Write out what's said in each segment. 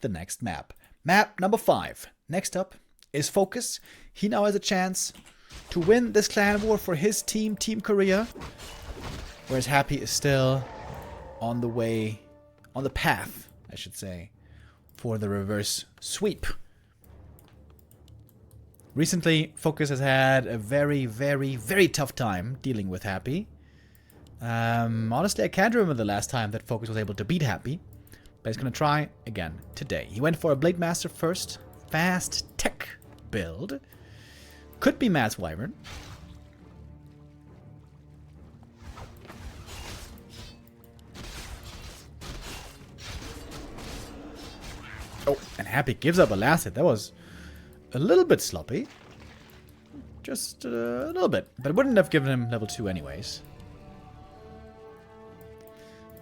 the next map. Map number 5. Next up is FoCuS. He now has a chance to win this clan war for his team, Team Korea. Whereas Happy is still on the way, on the path, I should say, for the reverse sweep. Recently, FoCuS has had a very, very, very tough time dealing with Happy. Honestly, I can't remember the last time that FoCuS was able to beat Happy. But he's going to try again today. He went for a Blade Master first. Fast tech build. Could be Mass Wyvern. Oh, and Happy gives up a last hit. That was a little bit sloppy. Just a little bit. But it wouldn't have given him level 2 anyways.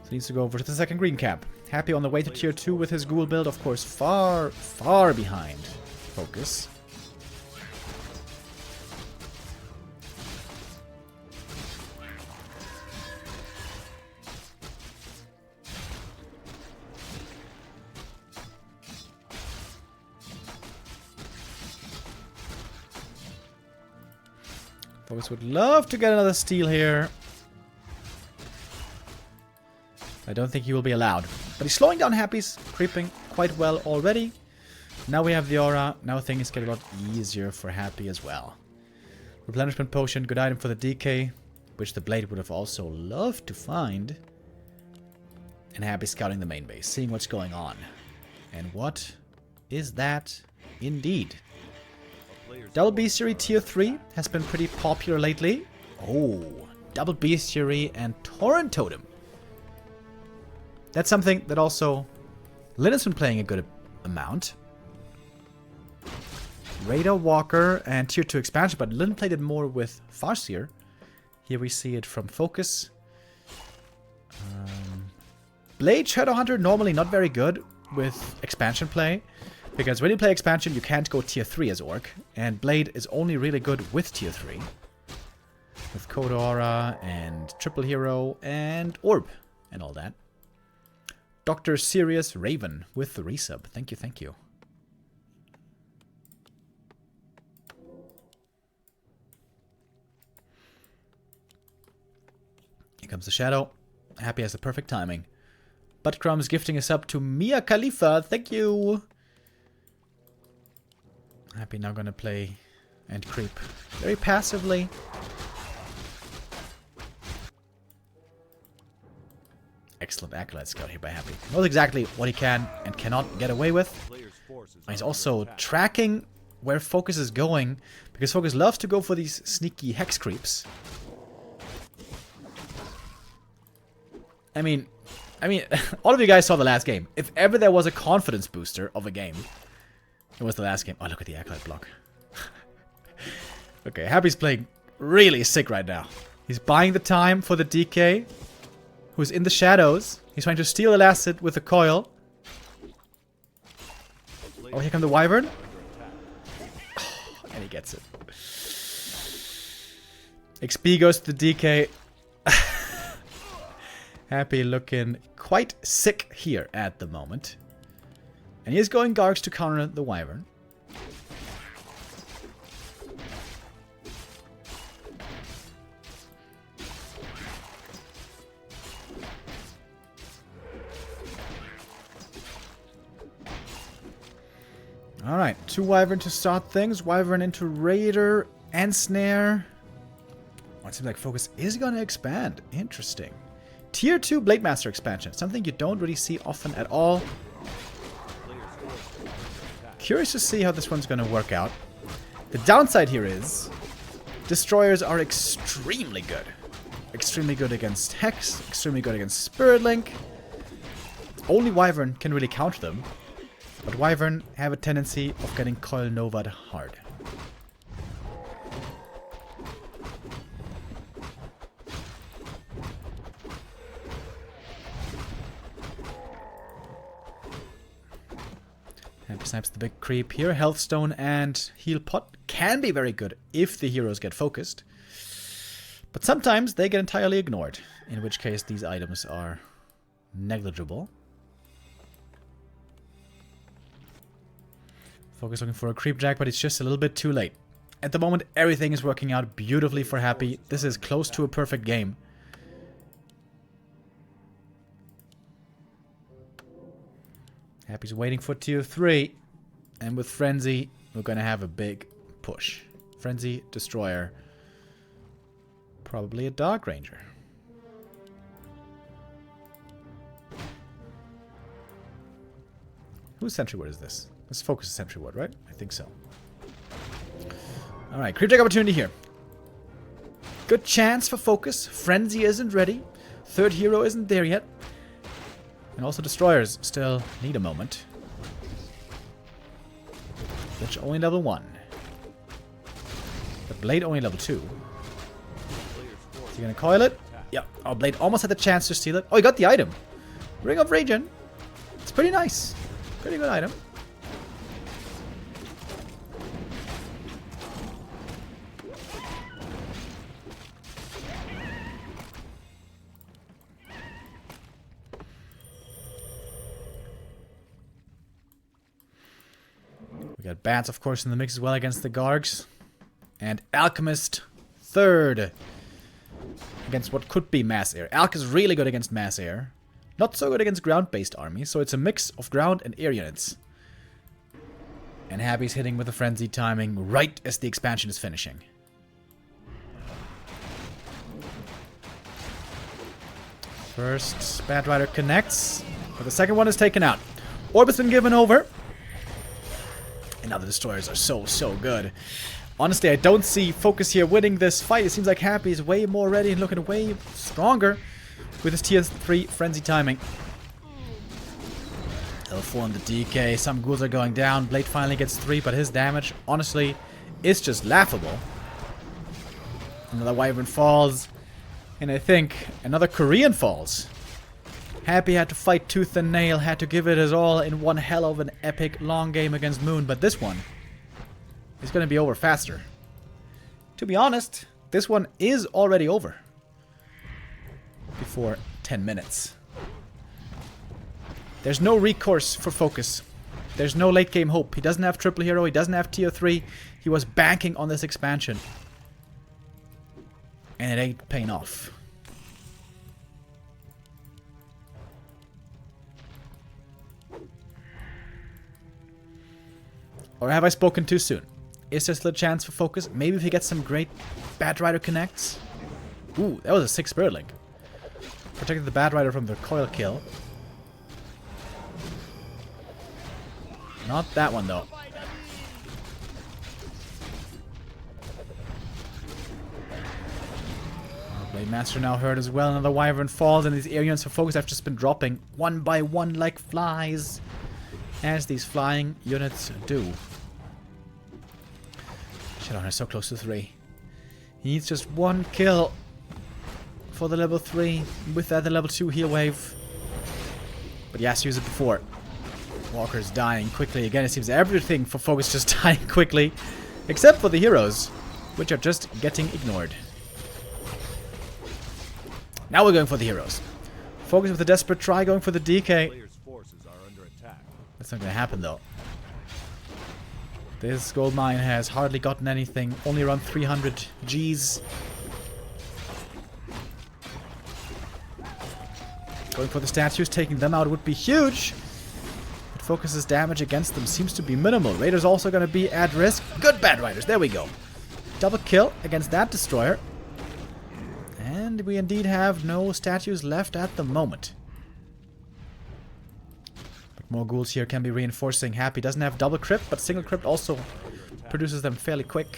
So he needs to go over to the second green cap. Happy on the way to tier 2 with his ghoul build. Of course, far, far behind FoCuS. FoCuS would love to get another steal here. I don't think he will be allowed. But he's slowing down Happy's creeping quite well already. Now we have the aura. Now things get a lot easier for Happy as well. Replenishment potion, good item for the DK, which the Blade would have also loved to find. And Happy scouting the main base, seeing what's going on. And what is that indeed? Double Bestiary tier 3 has been pretty popular lately. Oh, double Bestiary and Torrent Totem. That's something that also Linus been playing a good amount. Radar Walker and tier 2 expansion, but Lin played it more with FoCuS. Here we see it from FoCuS. Blade Shadowhunter normally not very good with expansion play. Because when you play expansion, you can't go tier 3 as Orc. And Blade is only really good with tier 3. With Code Aura and Triple Hero and Orb and all that. Dr. Sirius Raven with the resub. Thank you, thank you. Here comes the Shadow. Happy has the perfect timing. Buttcrumbs gifting a sub to Mia Khalifa. Thank you. Happy now gonna play and creep very passively. Excellent Acolyte Scout here by Happy. Knows exactly what he can and cannot get away with. He's also tracking where FoCuS is going, because FoCuS loves to go for these sneaky hex creeps. I mean, all of you guys saw the last game. If ever there was a confidence booster of a game, it was the last game. Oh, look at the Acolyte block. Okay, Happy's playing really sick right now. He's buying the time for the DK, who's in the shadows. He's trying to steal the last hit with the coil. Oh, here comes the Wyvern. Oh, and he gets it. XP goes to the DK. Happy looking quite sick here at the moment. And he is going Gargs to counter the Wyvern. Alright, 2 Wyvern to start things. Wyvern into Raider and Snare. Oh, it seems like FoCuS is going to expand. Interesting. Tier 2 Blade Master expansion. Something you don't really see often at all. Curious to see how this one's going to work out. The downside here is Destroyers are extremely good. Extremely good against Hex. Extremely good against Spirit Link. Only Wyvern can really counter them. But Wyvern have a tendency of getting Coil Nova'd hard. And snipes the big creep here. Healthstone and Heal Pot can be very good if the heroes get focused. But sometimes they get entirely ignored. In which case these items are negligible. FoCuS looking for a creep jack, but it's just a little bit too late. At the moment, everything is working out beautifully for Happy. This is close to a perfect game. Happy's waiting for tier 3. And with Frenzy, we're going to have a big push. Frenzy, Destroyer. Probably a Dark Ranger. Whose Sentry Ward is this? Let's FoCuS the Sentry Ward, right? I think so. Alright, creep jack opportunity here. Good chance for FoCuS. Frenzy isn't ready. Third hero isn't there yet. And also Destroyers still need a moment. Which only level 1. The Blade only level 2. Is he gonna coil it? Yeah. Oh, Blade almost had the chance to steal it. Oh, he got the item. Ring of Regen. It's pretty nice. Pretty good item. We got Bats, of course, in the mix as well against the Gargs. And Alchemist third. Against what could be Mass Air. Alch is really good against Mass Air. Not so good against ground-based armies, so it's a mix of ground and air units. And Happy's hitting with a frenzied timing right as the expansion is finishing. First, Bat Rider connects, but the second one is taken out. Orb has been given over. And now the Destroyers are so good. Honestly, I don't see FoCuS here winning this fight. It seems like Happy is way more ready and looking way stronger with his tier 3 frenzy timing. Level 4 on the DK. Some ghouls are going down. Blade finally gets 3, but his damage, honestly, is just laughable. Another Wyvern falls. And I think another Korean falls. Happy had to fight tooth and nail, had to give it his all in one hell of an epic long game against Moon, but this one is going to be over faster. To be honest, this one is already over. Before 10 minutes. There's no recourse for FoCuS. There's no late game hope. He doesn't have triple hero, he doesn't have tier 3. He was banking on this expansion. And it ain't paying off. Or have I spoken too soon? Is there still a chance for FoCuS? Maybe if he gets some great Bat Rider connects? Ooh, that was a 6 Spirit Link. Protected the Bat Rider from the coil kill. Not that one, though. Blade Master now hurt as well. Another Wyvern falls, and these air units for FoCuS have just been dropping one by one like flies. As these flying units do. Shadowhunter is so close to 3. He needs just one kill for the level 3. With that, the level 2 heal wave. But he has to use it before. Walker's dying quickly. Again, it seems everything for FoCuS just dying quickly. Except for the heroes, which are just getting ignored. Now we're going for the heroes. FoCuS with a desperate try, going for the DK. That's not going to happen, though. This gold mine has hardly gotten anything. Only around 300 Gs. Going for the statues, taking them out would be huge. But FoCuS's damage against them seems to be minimal. Raiders also going to be at risk. Good Bat Riders, there we go. Double kill against that Destroyer. And we indeed have no statues left at the moment. More ghouls here can be reinforcing. Happy doesn't have double crypt, but single crypt also produces them fairly quick.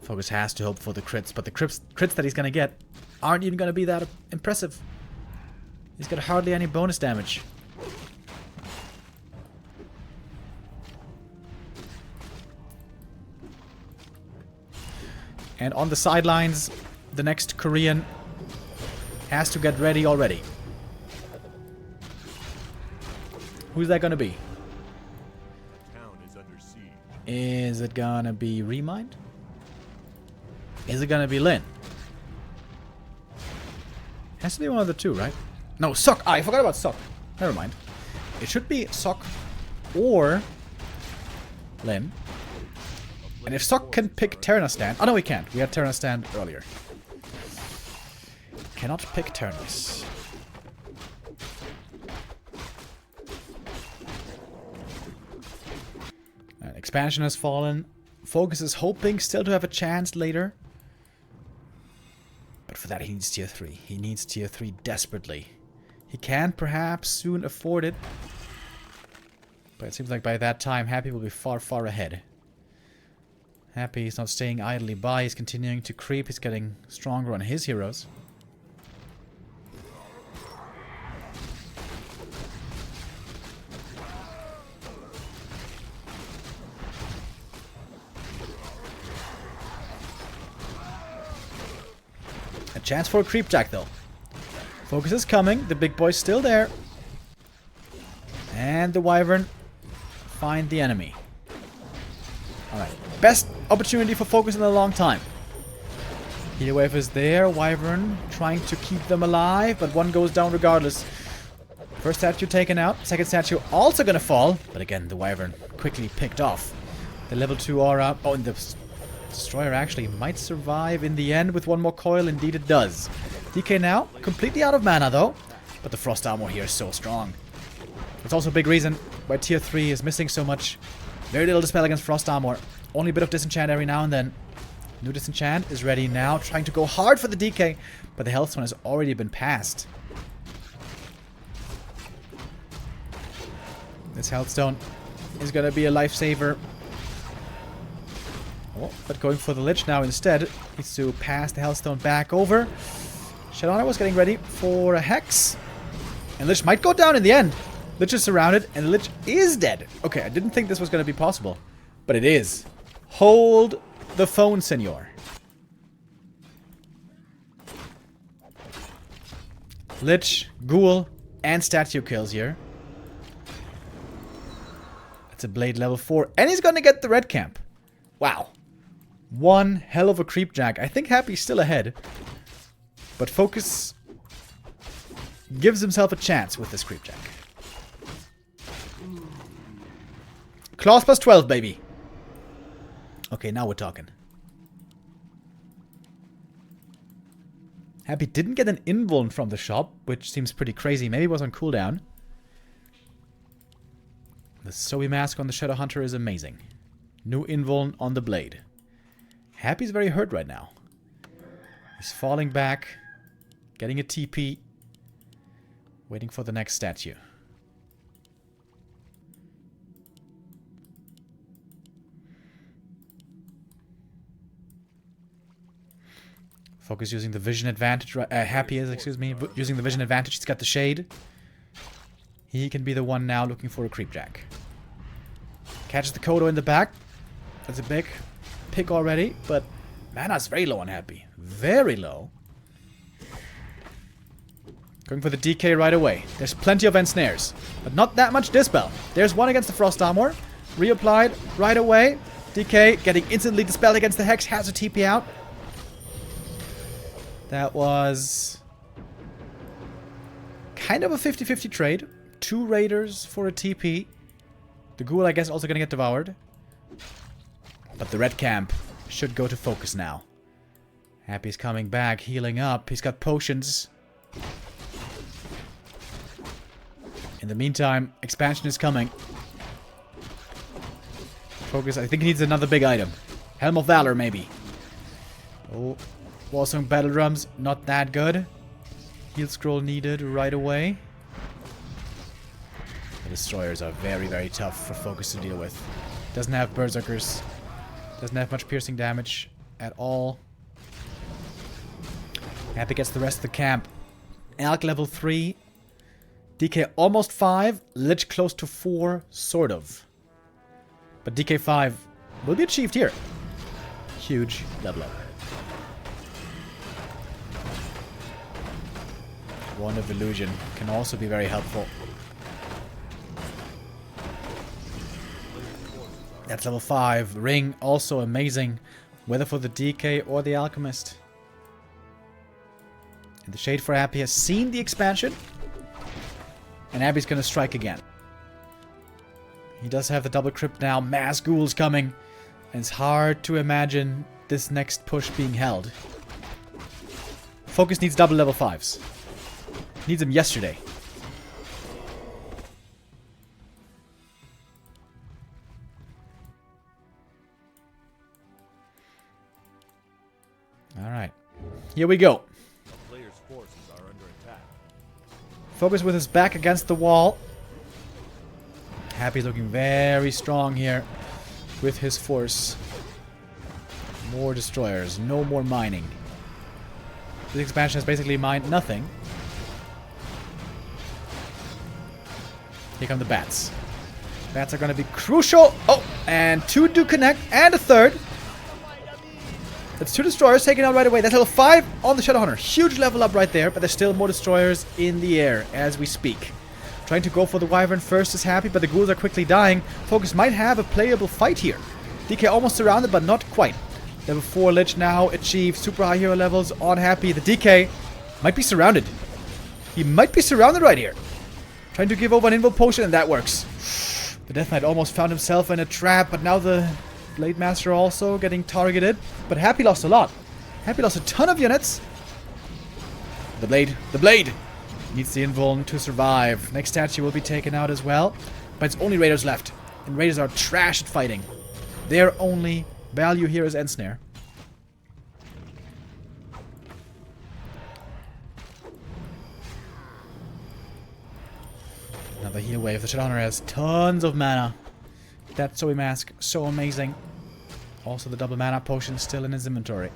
FoCuS has to hope for the crits, but the crits that he's going to get aren't even going to be that impressive. He's got hardly any bonus damage. And on the sidelines, the next Korean has to get ready already. Who's that gonna be? Town is under siege. Is it gonna be Remind? Is it gonna be Lin? Has to be one of the two, right? No, Sok! I forgot about Sok. Never mind. It should be Sock or Lin. And if Sock can pick Terranos stand... Oh, no, we can't. We had Terranos stand earlier. Cannot pick Terranos. Expansion has fallen. FoCuS is hoping still to have a chance later. But for that he needs tier 3. He needs tier 3 desperately. He can perhaps soon afford it. But it seems like by that time Happy will be far, far ahead. Happy is not staying idly by. He's continuing to creep. He's getting stronger on his heroes. A chance for a creep jack though. FoCuS is coming. The big boy's still there. And the wyvern find the enemy. Alright. Best opportunity for FoCuS in a long time. Healer wave is there. Wyvern trying to keep them alive, but one goes down regardless. First statue taken out. Second statue also gonna fall. But again, the wyvern quickly picked off. The level 2 aura. Oh, and the destroyer actually might survive in the end with one more coil. Indeed it does. DK now, completely out of mana though. But the frost armor here is so strong. That's also a big reason why tier 3 is missing so much. Very little dispel against frost armor. Only a bit of disenchant every now and then. New disenchant is ready now, trying to go hard for the DK. But the health zone has already been passed. This health stone is gonna be a lifesaver. Oh, but going for the Lich now instead. Needs to pass the Hellstone back over. Shadowhunter was getting ready for a Hex. And Lich might go down in the end. Lich is surrounded, and the Lich is dead. Okay, I didn't think this was going to be possible. But it is. Hold the phone, senor. Lich, Ghoul, and Statue kills here. That's a Blade level 4. And he's going to get the red camp. Wow. One hell of a creep jack. I think Happy's still ahead. But FoCuS gives himself a chance with this creep jack. Claws plus 12, baby. Okay, now we're talking. Happy didn't get an invuln from the shop, which seems pretty crazy. Maybe it was on cooldown. The Zoe mask on the Shadowhunter is amazing. New invuln on the blade. Happy's very hurt right now. He's falling back. Getting a TP. Waiting for the next statue. FoCuS using the vision advantage. Happy is, excuse me, using the vision advantage. He's got the shade. He can be the one now looking for a creep jack. Catches the Kodo in the back. That's a big pick already, but mana's very low on Happy. Very low. Going for the DK right away. There's plenty of ensnares, but not that much dispel. There's one against the frost armor. Reapplied right away. DK getting instantly dispelled against the Hex. Has a TP out. That was kind of a 50-50 trade. 2 raiders for a TP. The Ghoul, I guess, also gonna get devoured. But the red camp should go to FoCuS now. Happy's coming back, healing up. He's got potions. In the meantime, expansion is coming. FoCuS, I think he needs another big item. Helm of Valor, maybe. Oh, Warsong Battle Drums, not that good. Heal Scroll needed right away. The Destroyers are very, very tough for FoCuS to deal with. Doesn't have Berserkers. Doesn't have much piercing damage at all. Happy gets the rest of the camp. Alk level 3. DK almost 5. Lich close to 4, sort of. But DK 5 will be achieved here. Huge level up. Wand of Illusion can also be very helpful. That's level 5. Ring, also amazing. Whether for the DK or the Alchemist. And the Shade for Happy has seen the expansion. And Abby's gonna strike again. He does have the double crypt now. Mass ghouls coming. And it's hard to imagine this next push being held. FoCuS needs double level 5s. Needs them yesterday. Alright. Here we go. A player's forces are under attack. FoCuS with his back against the wall. Happy's looking very strong here with his force. More destroyers. No more mining. This expansion has basically mined nothing. Here come the bats. Bats are going to be crucial. Oh, and 2 do connect. And a third. That's 2 destroyers taken out right away. That's level 5 on the Shadowhunter. Huge level up right there, but there's still more destroyers in the air as we speak. Trying to go for the Wyvern first is Happy, but the ghouls are quickly dying. FoCuS might have a playable fight here. DK almost surrounded, but not quite. Level 4 Lich now achieves super high hero levels on Happy. The DK might be surrounded. He might be surrounded right here. Trying to give over an invo potion, and that works. The Death Knight almost found himself in a trap, but now the Blade Master also getting targeted. But Happy lost a lot. Happy lost a ton of units. The Blade needs the invuln to survive. Next statue will be taken out as well. But it's only Raiders left. And Raiders are trash at fighting. Their only value here is Ensnare. Another heal wave. The Shadowhunter has tons of mana. That Zoe Mask, so amazing. Also the double mana potion still in his inventory.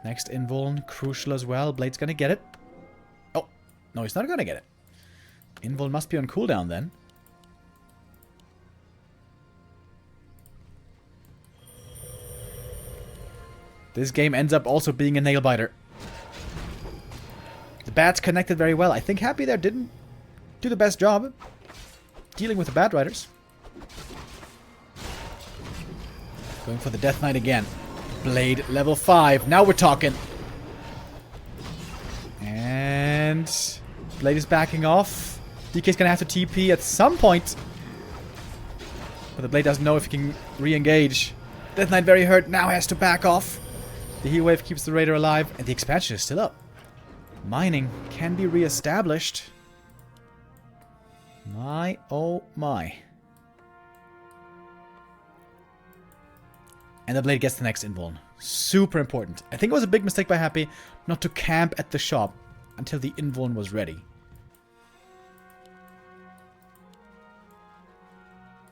Next invuln, crucial as well. Blade's gonna get it. Oh, no, he's not gonna get it. Invuln must be on cooldown then. This game ends up also being a nail biter. The bats connected very well. I think Happy there didn't do the best job dealing with the Bat Riders. Going for the Death Knight again. Blade level 5. Now we're talking. And Blade is backing off. DK's gonna have to TP at some point. But the Blade doesn't know if he can re-engage. Death Knight very hurt. Now has to back off. The heal wave keeps the Raider alive. And the expansion is still up. Mining can be re-established. My, oh my. And the Blade gets the next invuln. Super important. I think it was a big mistake by Happy not to camp at the shop until the invuln was ready.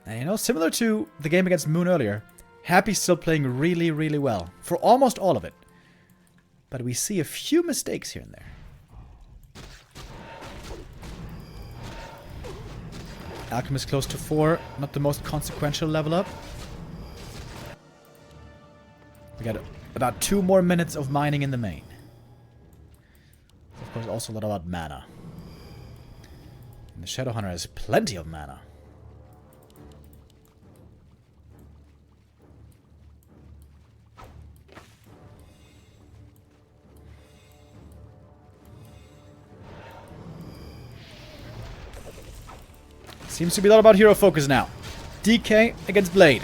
And you know, similar to the game against Moon earlier, Happy's still playing really, really well. For almost all of it. But we see a few mistakes here and there. Alchemist close to 4. Not the most consequential level up. We got about 2 more minutes of mining in the main. Of course, also a lot about mana. And the Shadowhunter has plenty of mana. Seems to be a lot about hero focus now. DK against Blade.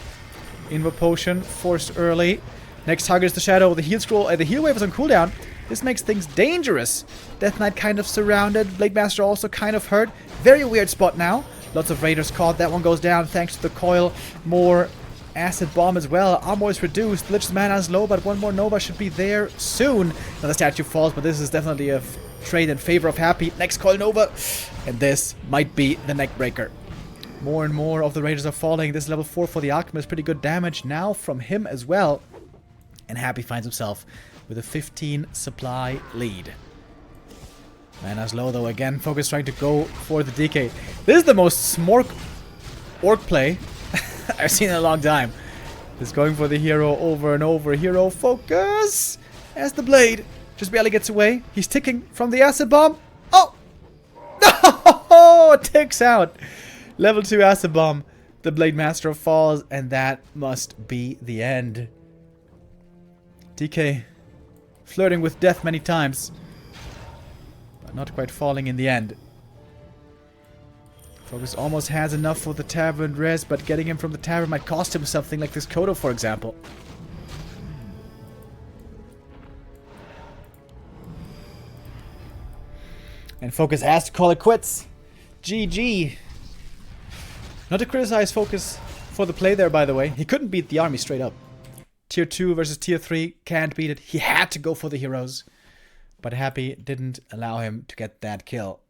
Invo potion forced early. Next target is the Shadow. The heal scroll. The heal wave is on cooldown. This makes things dangerous. Death Knight kind of surrounded. Blade Master also kind of hurt. Very weird spot now. Lots of Raiders caught. That one goes down thanks to the coil. More acid bomb as well. Armor is reduced. Lich's mana is low, but one more Nova should be there soon. Another statue falls, but this is definitely a trade in favor of Happy. Next coil Nova. And this might be the neck breaker. More and more of the Raiders are falling. This level 4 for the Alchemist. Pretty good damage now from him as well. And Happy finds himself with a 15 supply lead. Mana's low though again. FoCuS trying to go for the DK. This is the most smork orc play I've seen in a long time. Just going for the hero over and over. Hero FoCuS as the Blade just barely gets away. He's ticking from the acid bomb. Oh! No! Ticks out. Level 2 acid bomb. The Blade Master falls, and that must be the end. DK flirting with death many times, but not quite falling in the end. FoCuS almost has enough for the tavern res, but getting him from the tavern might cost him something like this Kodo, for example. And FoCuS has to call it quits. GG. Not to criticize FoCuS for the play there, by the way. He couldn't beat the army straight up. Tier 2 versus Tier 3, can't beat it. He had to go for the heroes. But Happy didn't allow him to get that kill.